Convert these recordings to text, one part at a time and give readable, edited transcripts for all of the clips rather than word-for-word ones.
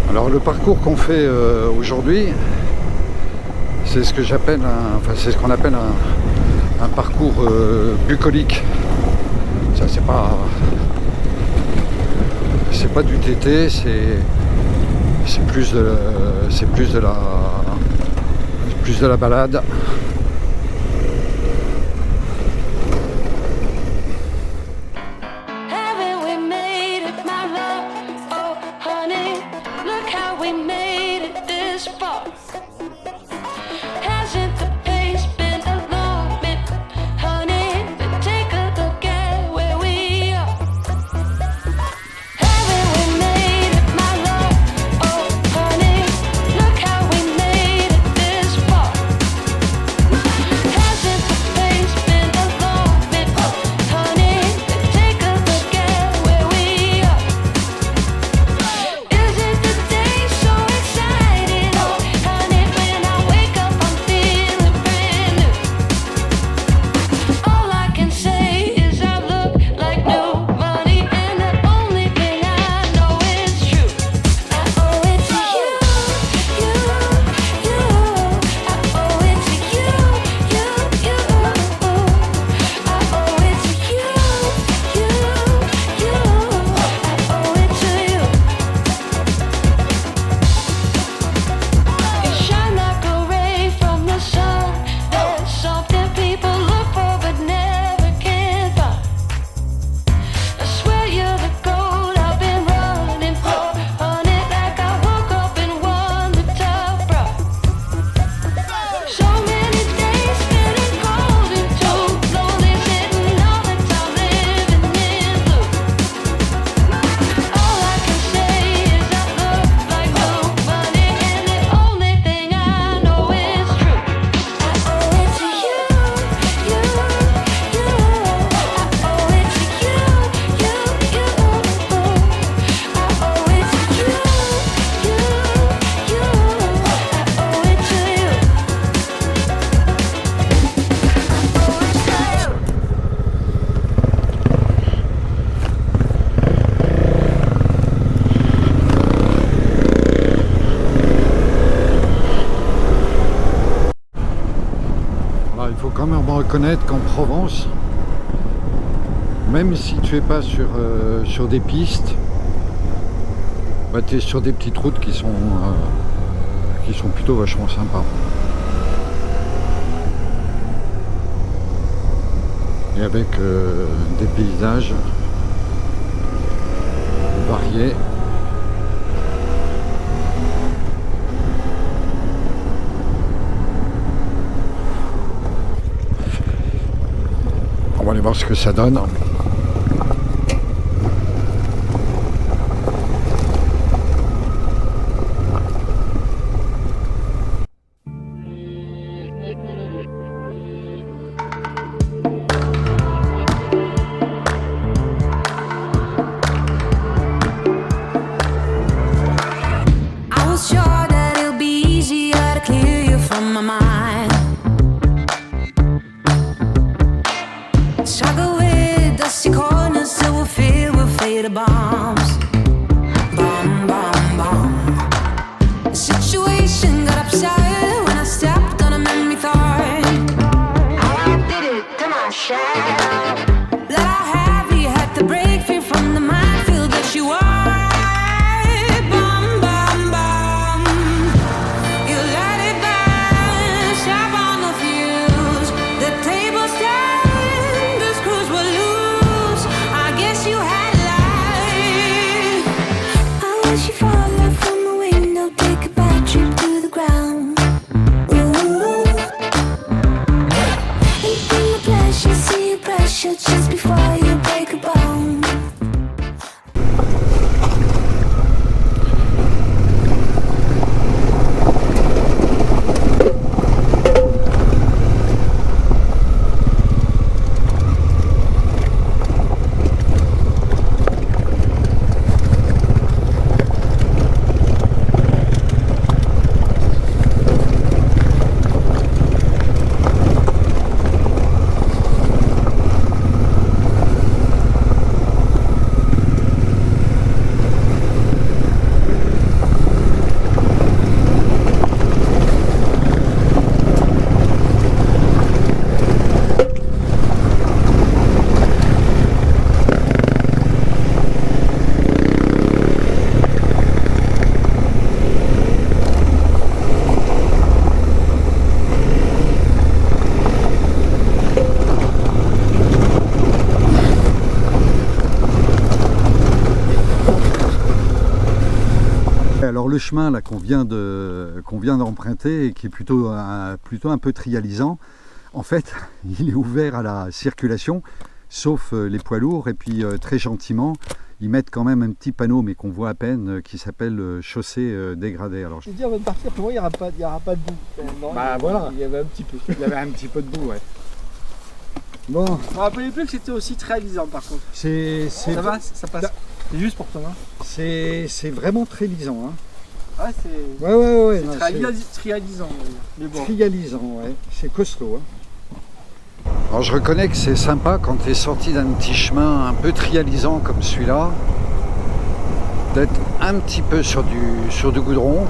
Alors le parcours qu'on fait aujourd'hui, c'est ce que j'appelle c'est ce qu'on appelle un parcours bucolique. Ça c'est pas du TT, c'est plus de la balade. Il faut quand même reconnaître qu'en Provence, même si tu es pas sur des pistes, bah, tu es sur des petites routes qui sont plutôt vachement sympas. Et avec des paysages variés. On va aller voir ce que ça donne. Bombs, bomb, bomb, bomb. The situation got upset when I stepped on a memory thought. I did it to myself. That I heavy had to break free from the minefield that you are. Bomb, bomb, bomb. You let it burn, sharp on the fuse. The table stand, the screws were loose. I guess you had. She fall out from the window, take a bad trip to the ground. Ooh. And from the pleasure, see a pressure. Alors le chemin là qu'on vient d'emprunter et qui est plutôt un peu trialisant, en fait, il est ouvert à la circulation, sauf les poids lourds. Et puis très gentiment, ils mettent quand même un petit panneau, mais qu'on voit à peine, qui s'appelle chaussée dégradée. Alors, Je dis avant de partir, pour moi, il n'y aura pas de boue. Non, bah voilà. Il y avait un petit peu. il y avait un petit peu de boue, ouais. Bon, Je me rappelais plus que c'était aussi trialisant par contre. Ça va, ça passe. C'est juste pour toi. Hein. C'est vraiment très lisant. Hein. Ah, c'est Ouais. non, trialisant. Mais bon. trialisant, ouais. C'est costaud. Hein. Alors je reconnais que c'est sympa quand tu es sorti d'un petit chemin un peu trialisant comme celui-là, d'être un petit peu sur du goudron,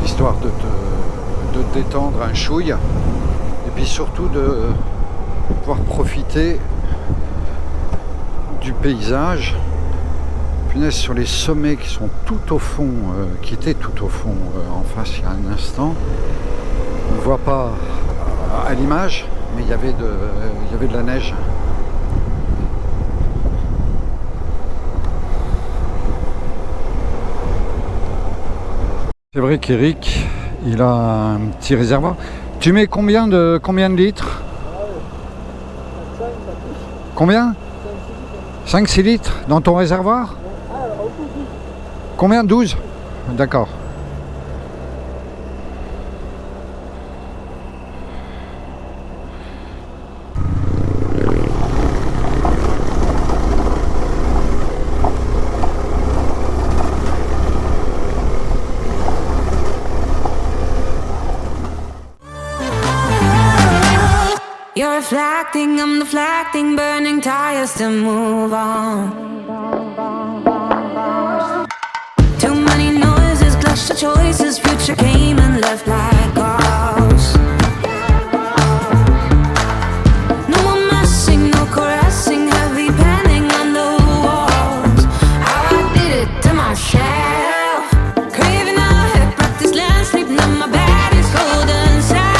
histoire de te détendre un chouille, et puis surtout de pouvoir profiter du paysage. Punaise, sur les sommets qui sont tout au fond, qui étaient tout au fond en face il y a un instant, on ne voit pas à l'image, mais il y avait de la neige. C'est vrai qu'Eric, il a un petit réservoir. Tu mets combien de litres? Combien? 5-6 litres dans ton réservoir? Combien? 12? D'accord. You're a flag thing, I'm the flag thing, burning tires to move on. Too many noises, clash of choices, future came and left like ghosts. No more messing, no caressing, heavy penning on the walls. How I did it to myself, craving a hip, practice land, sleeping on my bed is golden sand.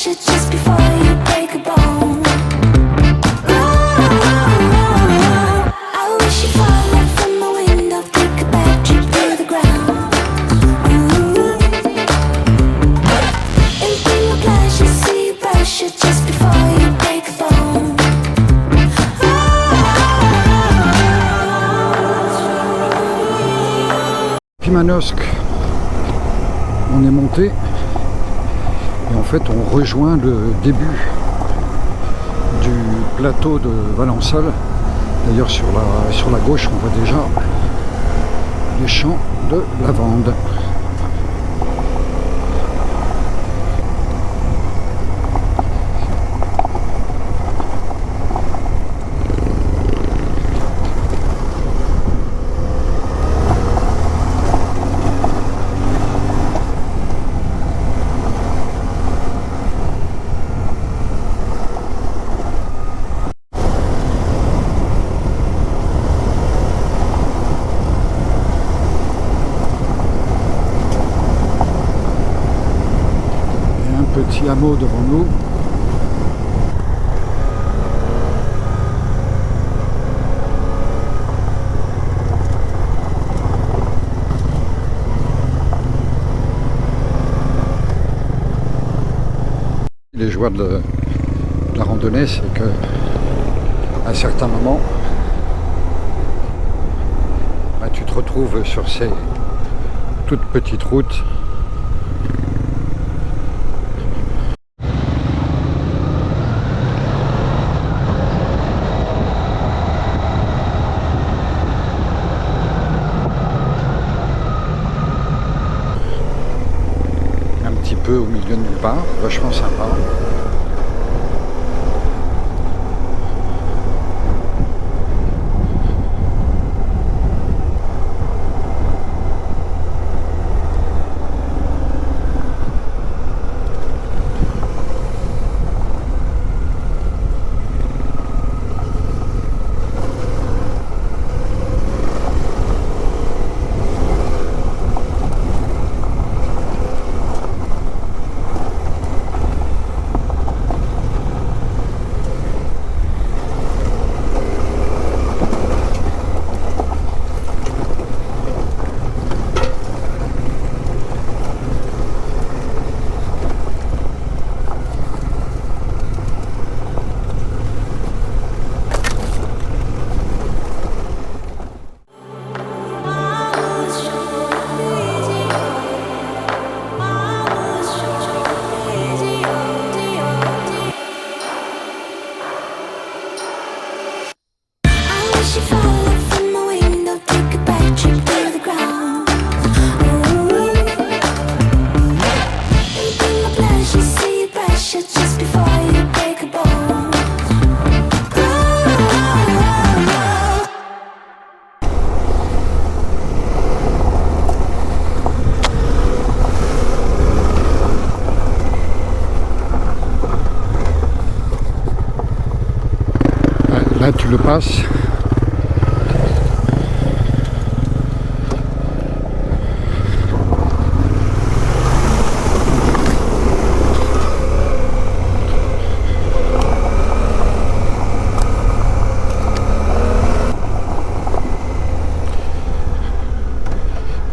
Just before you break a bone. I wish you'd fall out from my window, take a back trip to the ground. It'll bring a pleasure, see you brush it just before you break a bone. Pimanosque, on est monté. Et en fait, on rejoint le début du plateau de Valensole. D'ailleurs, sur la gauche, on voit déjà les champs de lavande. Petit hameau devant nous. Les joies de la randonnée, c'est que à certains moments, tu te retrouves sur ces toutes petites routes. Peu au milieu de nulle part, vachement sympa. le passe.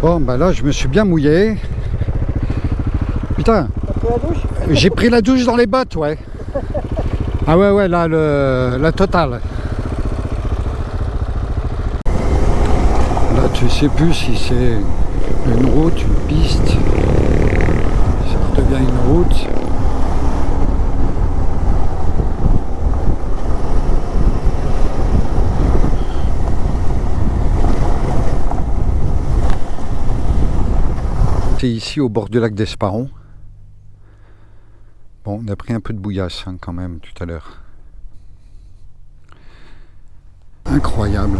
Bon, bah là, je me suis bien mouillé. Putain, j'ai pris la douche dans les bottes, ouais. Ah ouais, là, la totale. Là, tu sais plus si c'est une route, une piste. Ça redevient une route. C'est ici au bord du lac d'Esparon. Bon, on a pris un peu de bouillasse hein, quand même tout à l'heure. Incroyable.